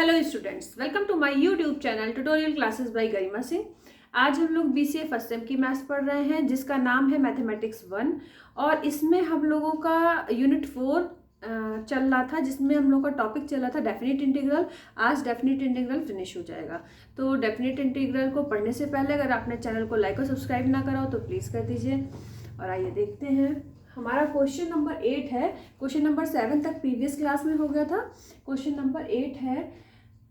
Hello students, welcome to my YouTube channel tutorial classes by Garima Singh. आज हम लोग BCA first sem की maths पढ़ रहे हैं जिसका नाम है मैथमेटिक्स 1 और इसमें हम लोगों का यूनिट 4 चल रहा था जिसमें हम लोग का टॉपिक चल रहा था डेफिनेट इंटीग्रल। आज डेफिनेट इंटीग्रल फिनिश हो जाएगा। तो डेफिनेट इंटीग्रल को पढ़ने से पहले अगर आपने चैनल को लाइक और सब्सक्राइब ना करा हो तो प्लीज़ कर दीजिए। और आइए देखते हैं, हमारा क्वेश्चन नंबर 8 है। क्वेश्चन नंबर 7 तक प्रीवियस क्लास में हो गया था। क्वेश्चन नंबर 8 है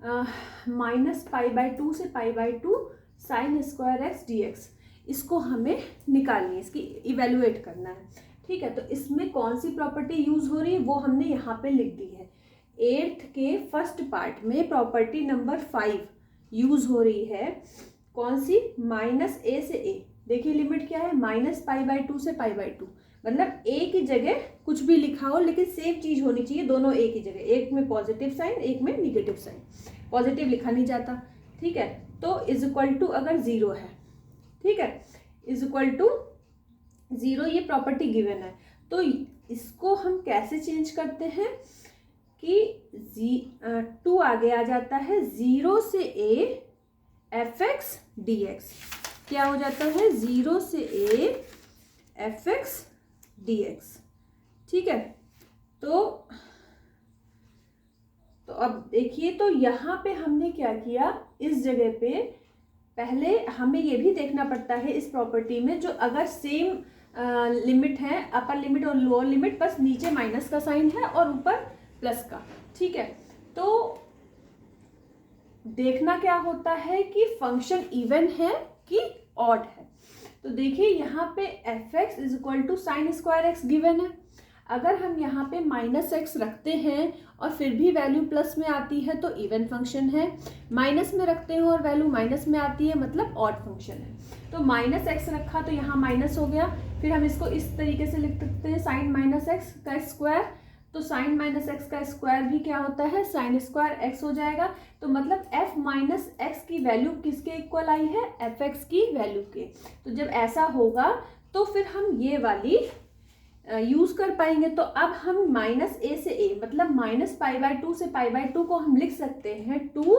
-π/2 से π/2 sine square x D x. इसको हमें निकालनी है, इसकी इवेलुएट करना है। ठीक है, तो इसमें कौन सी प्रॉपर्टी यूज हो रही है वो हमने यहाँ पे लिख दी है। 8th के फर्स्ट पार्ट में प्रॉपर्टी नंबर 5 यूज हो रही है। कौन सी? -a से a। देखिए लिमिट क्या है, -π/2 से π/2। मतलब a की जगह कुछ भी लिखा हो लेकिन सेम चीज होनी चाहिए, दोनों a की जगह। एक में पॉजिटिव साइन, एक में निगेटिव साइन। पॉजिटिव लिखा नहीं जाता। ठीक है, तो इज इक्वल टू अगर 0 है, ठीक है, इज इक्वल टू 0 ये प्रॉपर्टी गिवन है। तो इसको हम कैसे चेंज करते हैं कि 2 आगे आ जाता है, 0 से a fx dx। क्या हो जाता है? 0 से a fx dx। ठीक है, तो अब देखिए, तो यहाँ पे हमने क्या किया, इस जगह पे पहले हमें ये भी देखना पड़ता है इस प्रॉपर्टी में, जो अगर सेम लिमिट है, अपर लिमिट और लोअर लिमिट, बस नीचे माइनस का साइन है और ऊपर प्लस का। ठीक है, तो देखना क्या होता है कि फंक्शन इवन है कि ऑड है। तो देखिए यहाँ पे fx is equal to sine square X given है। अगर हम यहाँ पे -x रखते हैं और फिर भी वैल्यू प्लस में आती है तो इवन फंक्शन है। माइनस में रखते हैं और वैल्यू माइनस में आती है मतलब ऑड फंक्शन है। तो -x रखा तो यहाँ माइनस हो गया। फिर हम इसको इस तरीके से लिख सकते हैं, साइन -x का स्क्वायर। तो साइन -x का स्क्वायर भी क्या होता है? साइन स्क्वायर x हो जाएगा। तो मतलब f - x की वैल्यू किसके इक्वल आई है? fx की वैल्यू के। तो जब ऐसा होगा तो फिर हम ये वाली यूज कर पाएंगे। तो अब हम -a से a मतलब -π/2 से π/2 को हम लिख सकते हैं 2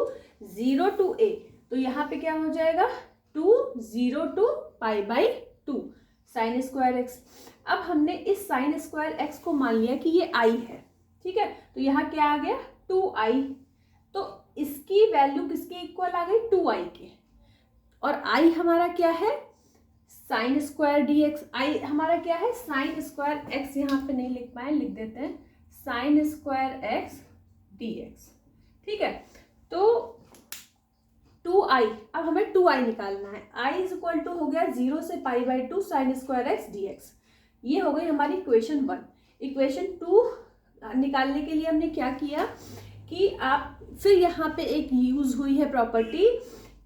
0 to a। तो यहाँ पे क्या हो जाएगा? 2 0 to π/2 साइन स्क्वायर एक्स। अब हमने इस साइन स्क्वायर एक्स को मान लिया कि ये i है। ठीक है, तो यहाँ क्या आ गया? 2i। तो इसकी वैल्यू किसके इक्वल आ गई? 2i के। और i हमारा क्या है? Sine square d x. I हमारा क्या है? Sine square x. यहाँ पे नहीं लिख पाए, लिख देते हैं sine square x D x. ठीक है, तो 2i, अब हमें 2i निकालना है। i इज इक्वल टू हो गया 0 से π/2 sine square x D x. ये हो गई हमारी इक्वेशन 1। इक्वेशन 2 निकालने के लिए हमने क्या किया कि आप फिर यहाँ पे एक यूज हुई है प्रॉपर्टी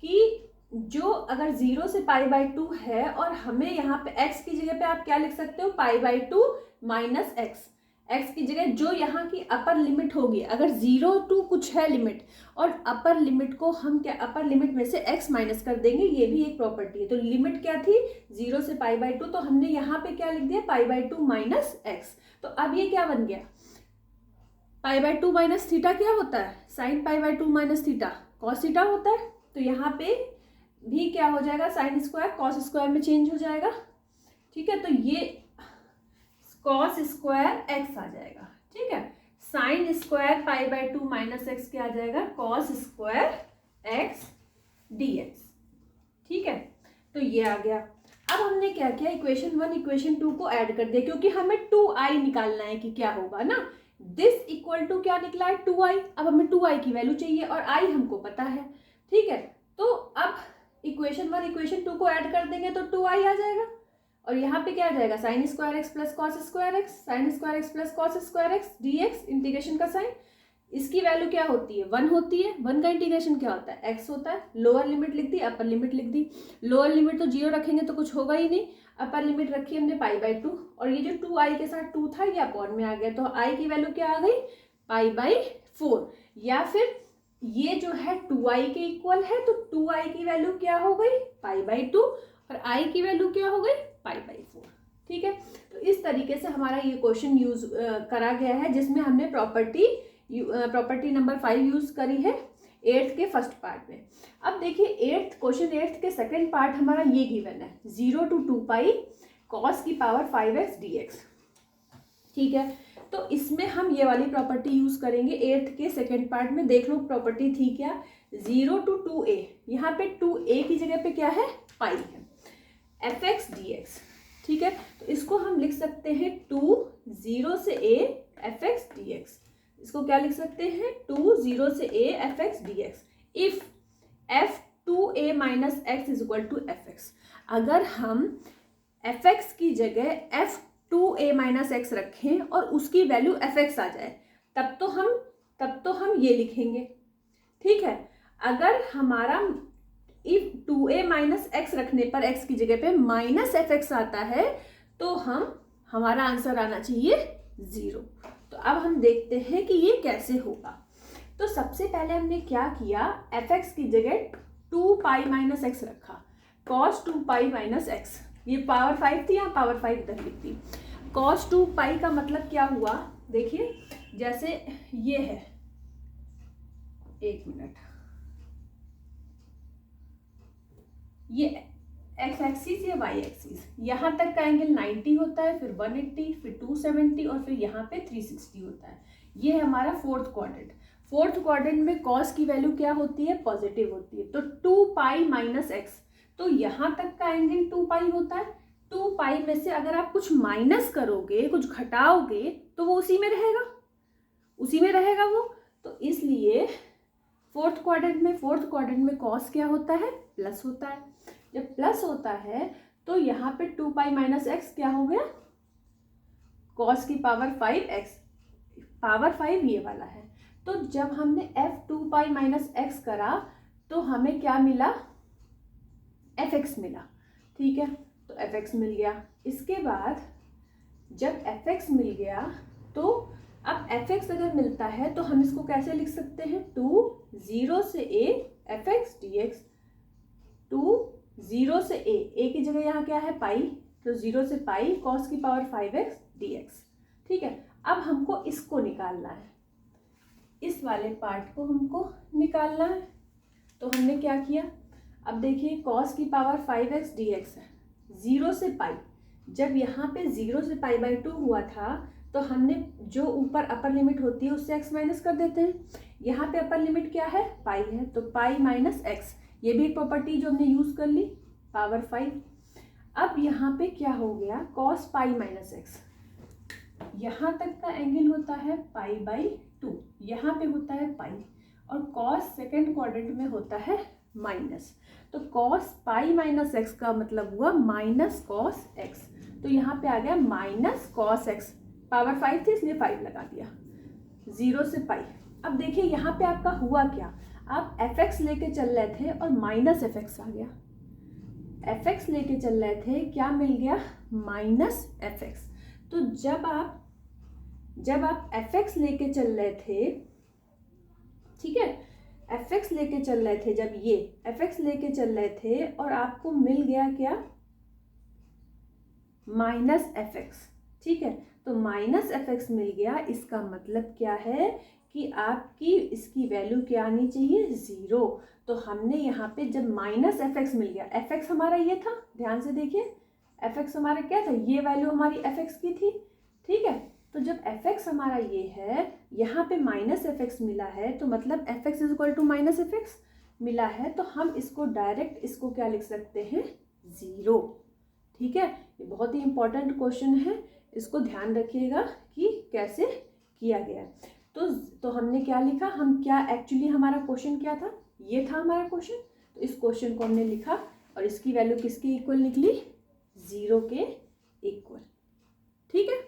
कि जो अगर 0 से π/2 है और हमें यहाँ पे x की जगह पे आप क्या लिख सकते हो? π/2 माइनस x। x की जगह जो यहाँ की अपर लिमिट होगी, अगर 0 to कुछ है लिमिट और अपर लिमिट को हम क्या, अपर लिमिट में से x माइनस कर देंगे, ये भी एक प्रॉपर्टी है। तो लिमिट क्या थी? 0 से π/2। तो हमने यहाँ पे क्या लिख दिया? π/2 माइनस x। तो अब ये क्या बन गया? π/2 माइनस थीटा क्या होता है? Sine π/2 minus theta cos theta होता है। तो यहाँ पे भी क्या हो जाएगा? साइन स्क्वायर कॉस स्क्वायर में चेंज हो जाएगा। ठीक है, तो ये कॉस स्क्वायर एक्स आ जाएगा। ठीक है, साइन स्क्वायर π/2 माइनस एक्स क्या आ जाएगा? Cos square x dx। ठीक है, तो ये आ गया। अब हमने क्या किया? इक्वेशन 1 इक्वेशन 2 को ऐड कर दिया क्योंकि हमें 2i निकालना है कि क्या होगा ना। दिस इक्वल टू क्या निकला है? 2i। अब हमें 2i की वैल्यू चाहिए और i हमको पता है। ठीक है, तो अब इक्वेशन 1 इक्वेशन 2 को ऐड कर देंगे तो 2i आ जाएगा। और यहाँ पे क्या आ जाएगा? Sine square x plus cos square x, sign square x plus cos square x dx। Integration का साइन, इसकी वैल्यू क्या होती है? 1 होती है। 1 का इंटीग्रेशन क्या होता है? x होता है। लोअर लिमिट लिख दी, अपर लिमिट लिख दी। लोअर लिमिट तो 0 रखेंगे तो कुछ होगा ही नहीं। अपर लिमिट रखी हमने π/2 और ये जो 2i के साथ 2 था ये अपॉन में आ गया। तो i की वैल्यू क्या आ गई? π/4। या फिर ये जो है 2i के इक्वल है तो 2i की वैल्यू क्या हो गई? π/2 और i की वैल्यू क्या हो गई? π/4। ठीक है, तो इस तरीके से हमारा ये क्वेश्चन यूज करा गया है जिसमें हमने प्रॉपर्टी नंबर 5 यूज करी है। 8th के फर्स्ट पार्ट में। अब देखिए क्वेश्चन 8th के सेकंड पार्ट हमारा ये गिवन है 0 to 2 पाई cos की पावर 5x dx। ठीक है, तो इसमें हम ये वाली प्रॉपर्टी यूज करेंगे 8th के सेकंड पार्ट में। देख लो प्रॉपर्टी थी क्या, 0 to 2a, यहाँ पे 2a की जगह पे क्या है, पाई है, fx dx। ठीक है, तो इसको हम लिख सकते हैं 2 0 से a fx dx। इसको क्या लिख सकते हैं, 2 0 से a fx dx if f 2a minus X is equal to fx। अगर हम fx की जगह f 2a माइनस एक्स रखें और उसकी वैल्यू fx आ जाए तब तो हम ये लिखेंगे। ठीक है, अगर हमारा इफ 2a माइनस एक्स रखने पर x की जगह पे माइनस fx आता है तो हमारा आंसर आना चाहिए 0। तो अब हम देखते हैं कि ये कैसे होगा। तो सबसे पहले हमने क्या किया, fx की जगह 2 पाई माइनस एक्स रखा, cos 2 पाई माइनस एक्स, ये पावर 5 थी, यहाँ पावर 5 इधर लिख दी। cos 2 पाई का मतलब क्या हुआ, देखिए जैसे ये है, एक मिनट, ये एक्स एक्सिस या वाई एक्सिस, यहाँ तक का एंगल 90 होता है, फिर 180, फिर 270 और फिर यहाँ पे 360 होता है। ये है हमारा फोर्थ क्वाड्रेंट। फोर्थ क्वाड्रेंट में कॉस की वैल्यू क्या होती है, पॉजिटिव होती है। तो 2 पाई माइनस एक्स, तो यहाँ तक का एंगल 2 पाई होता है। 2 पाई में से अगर आप कुछ माइनस करोगे, कुछ घटाओगे, तो वो उसी में रहेगा वो। तो इसलिए फोर्थ क्वाड्रेंट में कॉस क्या होता है, प्लस होता है। जब प्लस होता है तो यहाँ पे 2 पाई माइनस एक्स क्या हो गया, कॉस की पावर 5x, पावर 5 ये वाला है। तो जब हमने f 2 पाई माइनस एक्स करा तो हमें क्या मिला, fx मिला। ठीक है, तो fx मिल गया। इसके बाद जब fx मिल गया तो अब fx अगर मिलता है तो हम इसको कैसे लिख सकते हैं, 2 0 से a fx dx। 2 0 से a की जगह यहाँ क्या है, पाई, तो 0 से पाई cos की पावर 5x dx। ठीक है, अब हमको इसको निकालना है, इस वाले पार्ट को हमको निकालना है। तो हमने क्या किया, अब देखिए cos की पावर 5x dx है, 0 से पाई। जब यहाँ पे 0 से पाई बाई 2 हुआ था तो हमने जो ऊपर अपर लिमिट होती है उससे x माइनस कर देते हैं। यहाँ पे अपर लिमिट क्या है, पाई है, तो पाई माइनस एक्स, ये भी एक प्रॉपर्टी जो हमने यूज कर ली, पावर 5। अब यहाँ पे क्या हो गया, cos पाई माइनस एक्स, यहाँ तक का एंगल होता है पाई बाई 2, यहाँ पे होता है पाई, और cos सेकेंड क्वाड्रेंट में होता है माइनस। तो cos पाई माइनस एक्स का मतलब हुआ माइनस cos एक्स। तो यहाँ पे आ गया माइनस cos एक्स, पावर 5 थी इसलिए 5 लगा दिया, 0 से पाई। अब देखिए यहाँ पे आपका हुआ क्या, आप fx लेके चल रहे थे और माइनस fx आ गया। fx लेके चल रहे थे, क्या मिल गया, माइनस fx। तो जब आप fx लेके चल रहे थे, ठीक है, fx लेके चल रहे थे, जब ये fx लेके चल रहे थे और आपको मिल गया क्या, माइनस fx। ठीक है, तो माइनस fx मिल गया, इसका मतलब क्या है कि आपकी इसकी वैल्यू क्या आनी चाहिए, 0। तो हमने यहाँ पे जब माइनस fx मिल गया, fx हमारा ये था, ध्यान से देखिए fx हमारा क्या था, ये वैल्यू हमारी fx की थी। ठीक है, तो जब fx हमारा ये है, यहाँ पे माइनस fx मिला है, तो मतलब fx is equal to minus fx मिला है, तो हम इसको डायरेक्ट इसको क्या लिख सकते हैं, 0। ठीक है, ये बहुत ही इंपॉर्टेंट क्वेश्चन है, इसको ध्यान रखिएगा कि कैसे किया गया है। तो हमने क्या लिखा, हम क्या एक्चुअली हमारा क्वेश्चन क्या था, ये था हमारा क्वेश्चन। तो इस क्वेश्चन को हमने लिखा और इसकी वैल्यू किसके इक्वल निकली, 0 के इक्वल। ठीक है,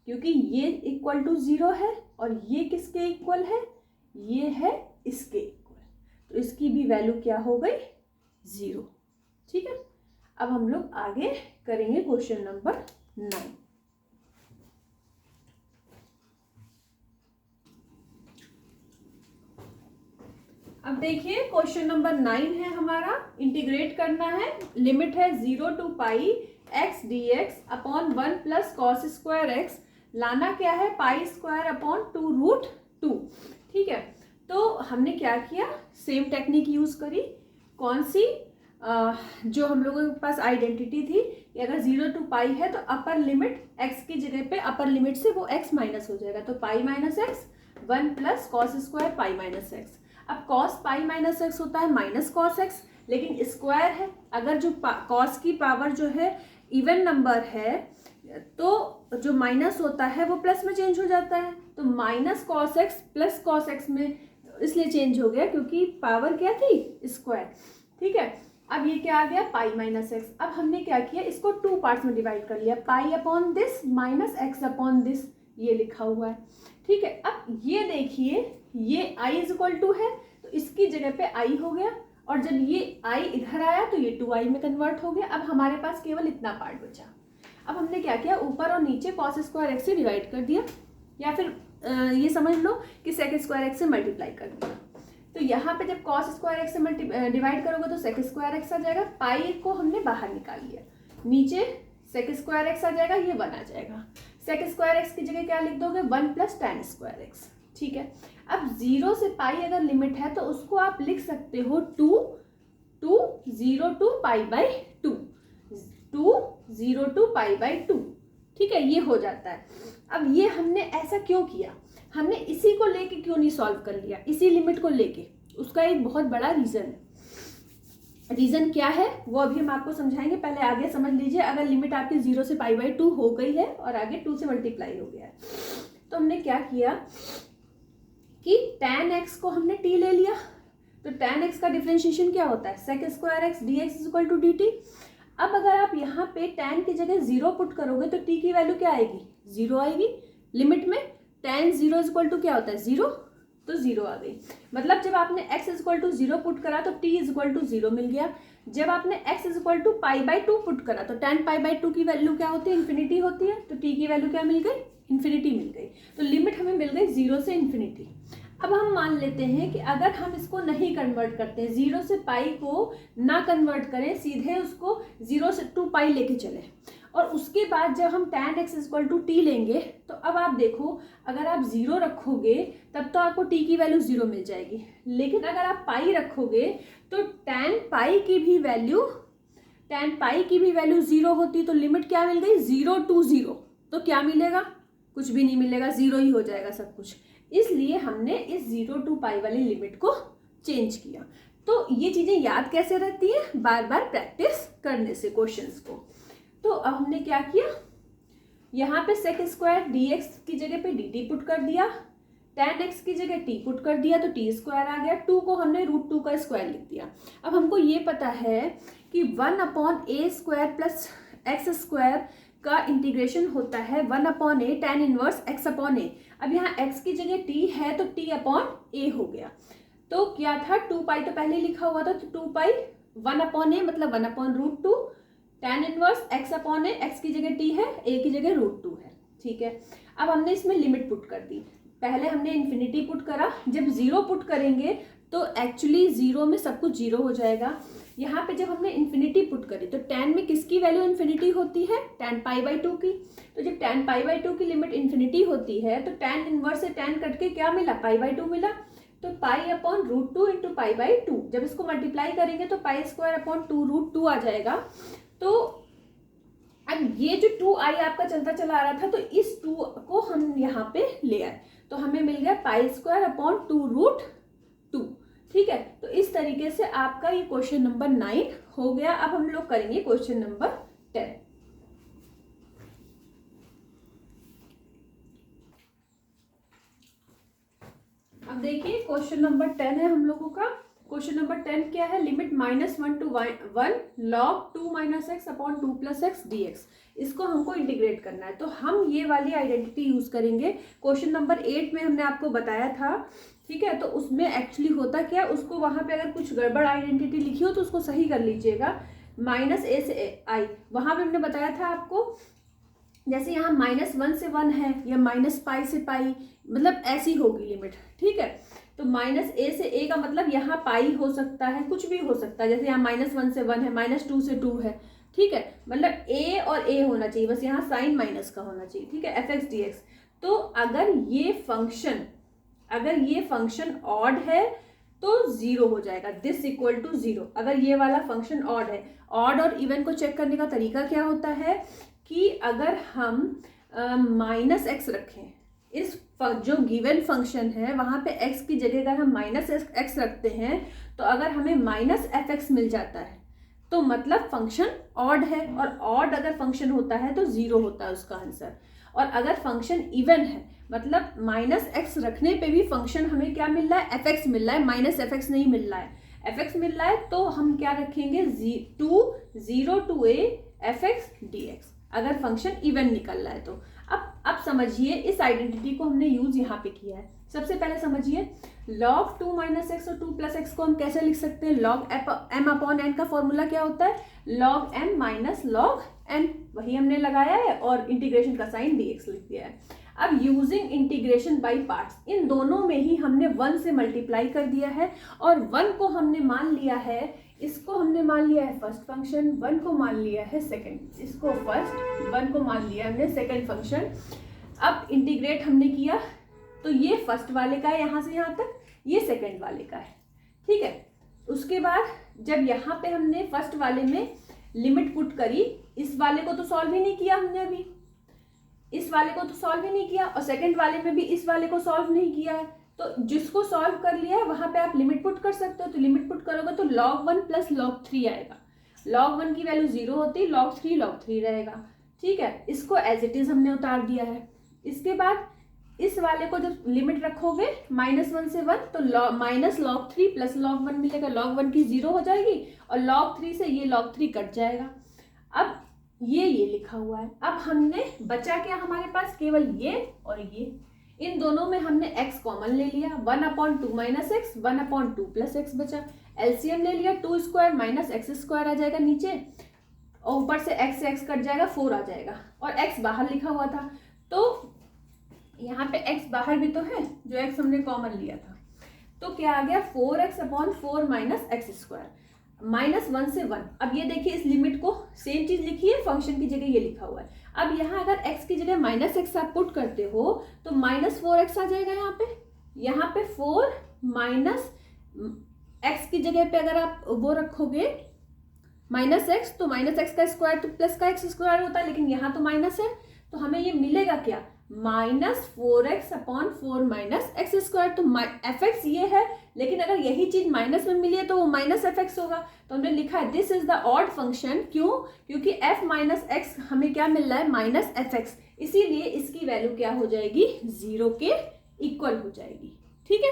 क्योंकि ये इक्वल टू 0 है और ये किसके इक्वल है, ये है इसके इक्वल, तो इसकी भी वैल्यू क्या हो गई, 0। ठीक है, अब हम लोग आगे करेंगे क्वेश्चन नंबर 9। अब देखिए क्वेश्चन नंबर 9 है हमारा, इंटीग्रेट करना है, लिमिट है 0 to pi x dx upon 1 plus cos square x, लाना क्या है, पाई स्क्वायर अपॉन 2 रूट 2। ठीक है, तो हमने क्या किया, सेम टेक्निक यूज़ करी। कौन सी, जो हम लोगों के पास आइडेंटिटी थी कि अगर 0 to पाई है तो अपर लिमिट x की जगह पे अपर लिमिट से वो x माइनस हो जाएगा, तो pi minus x 1 plus cos square pi minus x. अब कॉस पाई माइनस एक्स होता है माइनस कॉस एक्स, लेकिन स्क्वायर है, अगर जो कॉस की पावर जो है इवन नंबर है तो जो माइनस होता है वो प्लस में चेंज हो जाता है, तो minus cos x plus cos x में इसलिए चेंज हो गया क्योंकि पावर क्या थी, स्क्वायर। ठीक है, अब ये क्या आ गया, पाई माइनस एक्स। अब हमने क्या किया, इसको 2 पार्ट्स में डिवाइड कर लिया, pi upon this minus x upon this, ये लिखा हुआ है। ठीक है, अब ये देखिए ये i इज इक्वल टू है तो इसकी जगह पे i हो गया, और जब ये i इधर आया तो ये 2i में कन्वर्ट हो गया। अब हमारे पास केवल इतना पार्ट बचा। अब हमने क्या किया, ऊपर और नीचे कॉस स्क्वायर एक्स से डिवाइड कर दिया, या फिर ये समझ लो कि सेक स्क्वायर एक्स से मल्टीप्लाई कर दिया। तो यहाँ पे जब कॉस स्क्वायर एक्स से डिवाइड करोगे तो सेक स्क्वायर एक्स आ जाएगा, पाई को हमने बाहर निकाल लिया, नीचे सेक स्क्वायर एक्स आ जाएगा, ये 1 आ जाएगा। सेक स्क्वायर एक्स की जगह क्या लिख दोगे, 1 प्लस tan स्क्वायर एक्स। ठीक है, अब 0 से पाई अगर लिमिट है तो उसको आप लिख सकते हो 0 to pi by 2, 0 to pi by 2। ठीक है, ये हो जाता है। अब ये हमने ऐसा क्यों किया, हमने इसी को लेके क्यों नहीं सॉल्व कर लिया, इसी लिमिट को लेके, उसका एक बहुत बड़ा रीज़न है। रीज़न क्या है वो अभी हम आपको समझाएंगे, पहले आगे समझ लीजिए। अगर लिमिट आपकी 0 से पाई बाई 2 हो गई है और आगे 2 से मल्टीप्लाई हो गया है, तो हमने क्या किया कि tan x को हमने t ले लिया, तो tan x का डिफरेंशिएशन क्या होता है, sec square x D X is equal to D T. अब अगर आप यहाँ पे tan की जगह 0 पुट करोगे तो t की वैल्यू क्या आएगी, 0 आएगी। लिमिट में tan 0 इज इक्वल टू क्या होता है, 0, तो 0 आ गई। मतलब जब आपने x is equal to 0 put करा तो t इज इक्वल टू 0 मिल गया। जब आपने x is equal to pi by 2 put करा तो tan पाई बाई 2 की वैल्यू क्या होती है, इन्फिनिटी होती है, तो t की वैल्यू क्या मिल गई, इन्फिनिटी मिल गई। तो लिमिट हमें मिल गई 0 से इन्फिनिटी। अब हम मान लेते हैं कि अगर हम इसको नहीं कन्वर्ट करते, 0 से पाई को ना कन्वर्ट करें, सीधे उसको 0 से 2 पाई लेके चले, और उसके बाद जब हम tan x equal to T लेंगे तो अब आप देखो, अगर आप 0 रखोगे तब तो आपको t की वैल्यू 0 मिल जाएगी, लेकिन अगर आप पाई रखोगे तो tan पाई की भी वैल्यू 0 होती, तो लिमिट क्या मिल गई, 0 to 0, तो क्या मिलेगा, कुछ भी नहीं मिलेगा, 0 ही हो जाएगा सब कुछ। इसलिए हमने इस 0 to पाई वाली लिमिट को चेंज किया। तो ये चीज़ें याद कैसे रहती हैं, बार बार प्रैक्टिस करने से क्वेश्चंस को। तो अब हमने क्या किया, यहाँ पे सेक स्क्वायर डी एक्स की जगह पे डी टी पुट कर दिया, tan x की जगह t पुट कर दिया तो t स्क्वायर आ गया, 2 को हमने √2 का स्क्वायर लिख दिया। अब हमको ये पता है कि 1/a square plus x square का इंटीग्रेशन होता है 1/a tan inverse x upon a। अब यहाँ x की जगह t है तो t अपॉन a हो गया। तो क्या था, 2 पाई तो पहले लिखा हुआ था, तो 2 पाई 1/a मतलब 1/√2 tan inverse x upon a, x की जगह t है, a की जगह √2 है। ठीक है, अब हमने इसमें लिमिट पुट कर दी। पहले हमने इन्फिनिटी पुट करा, जब 0 पुट करेंगे तो एक्चुअली 0 में सब कुछ 0 हो जाएगा। यहाँ पे जब हमने इन्फिनिटी पुट करी तो tan में किसकी वैल्यू इन्फिनिटी होती है, tan पाई बाई 2 की। तो जब tan पाई बाई 2 की लिमिट इन्फिनिटी होती है तो tan इनवर्स से tan कट के क्या मिला, पाई बाई 2 मिला, तो pi upon √2 into pi by 2। जब इसको मल्टीप्लाई करेंगे तो पाई स्क्वायर अपॉन 2√2 आ जाएगा। तो अब ये जो 2i आपका चलता चला आ रहा था, तो इस 2 को हम यहाँ पे ले आए तो हमें मिल गया पाई स्क्वायर अपॉन 2√2। ठीक है, तो इस तरीके से आपका ये क्वेश्चन नंबर 9 हो गया। अब हम लोग करेंगे क्वेश्चन नंबर 10। अब देखिए क्वेश्चन नंबर 10 है हम लोगों का। क्वेश्चन नंबर 10 क्या है, limit -1 to 1 log 2 - x upon 2 + x dx। इसको हमको इंटीग्रेट करना है, तो हम ये वाली आइडेंटिटी यूज करेंगे। क्वेश्चन नंबर 8 में हमने आपको बताया था, ठीक है, तो उसमें एक्चुअली होता क्या, उसको वहाँ पे अगर कुछ गड़बड़ आइडेंटिटी लिखी हो तो उसको सही कर लीजिएगा। -a से i, वहाँ पे हमने बताया था आपको, जैसे यहाँ -1 से 1 है या -पाई से पाई, मतलब ऐसी होगी लिमिट। ठीक है, तो -a से a का मतलब यहाँ पाई हो सकता है, कुछ भी हो सकता है, जैसे यहाँ -1 से 1 है, -2 से 2 है। ठीक है, मतलब a और a होना चाहिए, बस यहाँ साइन माइनस का होना चाहिए। ठीक है, f(x) dx। तो अगर ये फंक्शन अगर ये फंक्शन ऑड है तो 0 हो जाएगा, दिस इक्वल टू 0। अगर ये वाला फंक्शन ऑड है, ऑड और इवन को चेक करने का तरीका क्या होता है कि अगर हम माइनस एक्स रखें, इस जो गिवन फंक्शन है वहाँ पे x की जगह अगर हम माइनस एक्स रखते हैं तो अगर हमें माइनस एफ एक्स मिल जाता है तो मतलब फंक्शन ऑड है, और ऑड अगर फंक्शन होता है तो 0 होता है उसका आंसर। और अगर फंक्शन इवन है मतलब माइनस एक्स रखने पे भी फंक्शन हमें क्या मिल रहा है, एफ एक्स मिल रहा है, माइनस एफ एक्स नहीं मिल रहा है, एफ एक्स मिल रहा है, तो हम क्या रखेंगे 0 to a F x D x, अगर फंक्शन इवन निकल रहा है तो। अब समझिए इस आइडेंटिटी को हमने यूज यहाँ पे किया है। सबसे पहले समझिए log 2 माइनस एक्स और 2 प्लस एक्स को हम कैसे लिख सकते हैं, log m अपॉन n का फॉर्मूला क्या होता है, log m minus log n, वही हमने लगाया है और इंटीग्रेशन का साइन dx लिख दिया है। अब यूजिंग इंटीग्रेशन बाय पार्ट्स, इन दोनों में ही हमने 1 से मल्टीप्लाई कर दिया है और 1 को हमने मान लिया है, इसको हमने मान लिया है फर्स्ट फंक्शन, 1 को मान लिया है सेकंड, इसको फर्स्ट, 1 को मान लिया हमने सेकंड फंक्शन। अब इंटीग्रेट हमने किया तो ये फर्स्ट वाले का है यहाँ से यहाँ तक, ये सेकंड वाले का है, ठीक है। उसके बाद जब यहाँ पे हमने फर्स्ट वाले में लिमिट पुट करी, इस वाले को तो सॉल्व ही नहीं किया हमने अभी, इस वाले को तो सॉल्व ही नहीं किया, और सेकंड वाले में भी इस वाले को सॉल्व नहीं किया है, तो जिसको सॉल्व कर लिया है वहां पे आप लिमिट पुट कर सकते हो। तो लिमिट पुट करोगे तो log 1 प्लस log 3 आएगा, log 1 की वैल्यू 0 होती, log 3 रहेगा, ठीक है। इसको एज इट इज हमने उतार दिया है। इसके बाद इस वाले को जब लिमिट रखोगे -1 से 1 तो माइनस log 3 प्लस log 1 मिलेगा, log 1 की 0 हो जाएगी और log 3 से ये log 3 कट जाएगा। अब ये लिखा हुआ है। अब हमने बचा क्या हमारे पास, केवल ये और ये, इन दोनों में हमने x कॉमन ले लिया, 1/2 माइनस एक्स, 1/2 प्लस एक्स बचा, एलसीएम ले लिया, 2 स्क्वायर माइनस एक्स स्क्वायर आ जाएगा नीचे, और ऊपर से x कट जाएगा, 4 आ जाएगा, और x बाहर लिखा हुआ था तो यहाँ पे x बाहर भी तो है, जो x हमने कॉमन लिया था, तो क्या आ गया 4x/4 माइनस एक्स स्क्वायर, -1 से 1। अब ये देखिए इस लिमिट को सेम चीज लिखी है, फंक्शन की जगह ये लिखा हुआ है। अब यहाँ अगर x की जगह -x आप पुट करते हो तो -4x आ जाएगा यहाँ पे 4 माइनस x की जगह पे अगर आप वो रखोगे -x तो -x का स्क्वायर तो प्लस का x स्क्वायर होता है, लेकिन यहाँ तो माइनस है, तो हमें ये मिलेगा क्या, -4x/4 माइनस एक्स स्क्वायर। तो एफ एक्स ये है, लेकिन अगर यही चीज माइनस में मिली है तो वो माइनस एफ एक्स होगा, तो हमने लिखा है this is the odd function. क्यों, क्योंकि f माइनस एक्स हमें क्या मिल रहा है, माइनस एफ एक्स, इसीलिए इसकी वैल्यू क्या हो जाएगी, 0 के इक्वल हो जाएगी, ठीक है।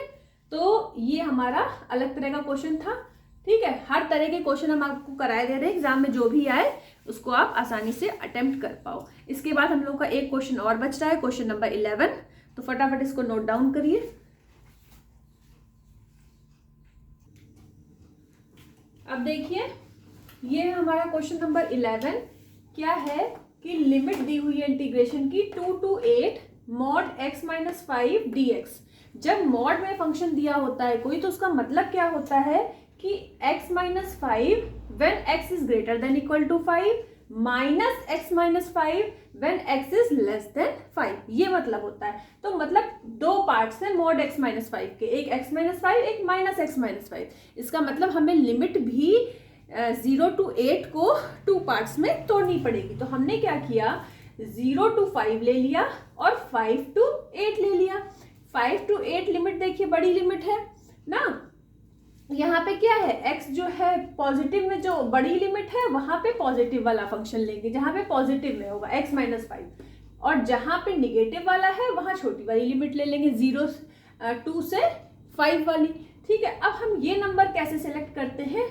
तो ये हमारा अलग तरह का क्वेश्चन था, ठीक है। हर तरह के क्वेश्चन हम आपको कराए दे रहे हैं, एग्जाम में जो भी आए उसको आप आसानी से अटेम्प्ट कर पाओ। इसके बाद हम लोग का एक क्वेश्चन और बच रहा है, क्वेश्चन नंबर 11, तो फटाफट इसको नोट डाउन करिए। अब देखिए ये हमारा क्वेश्चन नंबर 11 क्या है कि लिमिट दी हुई है इंटीग्रेशन की 2 to 8 mod x - 5 dx। जब मॉड में फंक्शन दिया होता है कोई, तो उसका मतलब क्या होता है कि x - 5 when x is greater than equal to 5 minus x - 5 when x is less than 5, ये मतलब होता है। तो मतलब दो पार्ट्स हैं mod x - 5 के, एक x - 5 एक माइनस x - 5। इसका मतलब हमें लिमिट भी 0 to 8 को 2 पार्ट्स में तोड़नी पड़ेगी। तो हमने क्या किया, 0 to 5 ले लिया और 5 to 8 ले लिया। 5 to 8 लिमिट देखिए बड़ी लिमिट है ना, यहाँ पे क्या है, x जो है पॉजिटिव में जो बड़ी लिमिट है वहां पे पॉजिटिव वाला फंक्शन लेंगे, जहां पे पॉजिटिव में होगा x - 5, और जहां पे निगेटिव वाला है वहां छोटी वाली लिमिट ले लेंगे 2 से 5 वाली, ठीक है। अब हम ये नंबर कैसे सेलेक्ट करते हैं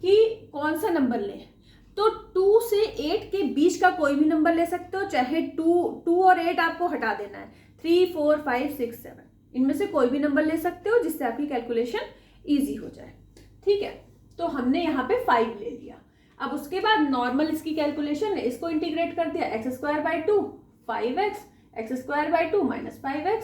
कि कौन सा नंबर लें, तो 2 से 8 के बीच का कोई भी नंबर ले सकते हो, चाहे 2 और 8 आपको हटा देना है, 3 4 5 6 7 इनमें से कोई भी नंबर ले सकते हो जिससे आपकी कैलकुलेशन इजी हो जाए, ठीक है। तो हमने यहाँ पे 5 ले लिया। अब उसके बाद नॉर्मल इसकी कैलकुलेशन है, इसको इंटीग्रेट कर दिया, x² 2 5x, x² 2 -5x।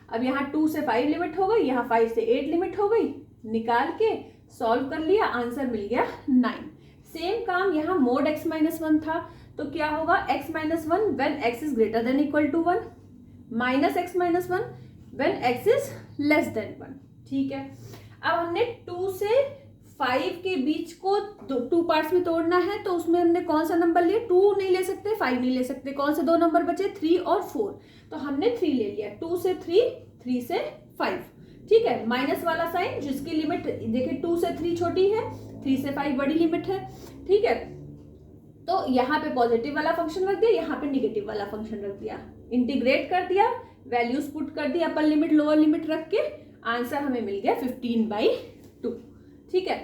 अब यहाँ 2 से 5 लिमिट हो गई, यहाँ 5 से 8 लिमिट हो गई, निकाल के सॉल्व कर लिया, आंसर मिल गया 9। सेम काम यहाँ mod x - 1 था, तो क्या होगा x - 1 when x is greater than equal to 1 minus x - 1 when x is less than 1। ठीक है, अब हमने 2 से 5 के बीच को 2 पार्ट्स में तोड़ना है, तो उसमें हमने कौन सा नंबर लिया, 2 नहीं ले सकते, 5 नहीं ले सकते, कौन से 2 नंबर बचे, 3 और 4। तो हमने 3 ले लिया, 2 से 3, 3 से 5। ठीक है, माइनस वाला साइन जिसकी लिमिट देखिए 2 से 3 छोटी है, 3 से 5 बड़ी लिमिट है। ठीक है, तो यहाँ पे पॉजिटिव वाला फंक्शन रख दिया, यहाँ पे निगेटिव वाला फंक्शन रख दिया, इंटीग्रेट कर दिया, वैल्यूज पुट कर दिया, अपर लिमिट लोअर लिमिट रख के आंसर हमें मिल गया 15/2। ठीक है,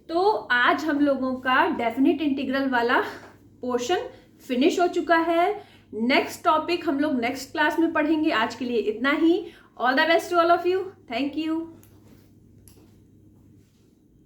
तो आज हम लोगों का डेफिनेट इंटीग्रल वाला पोर्शन फिनिश हो चुका है। नेक्स्ट टॉपिक हम लोग नेक्स्ट क्लास में पढ़ेंगे। आज के लिए इतना ही। All the best to all of you. Thank you.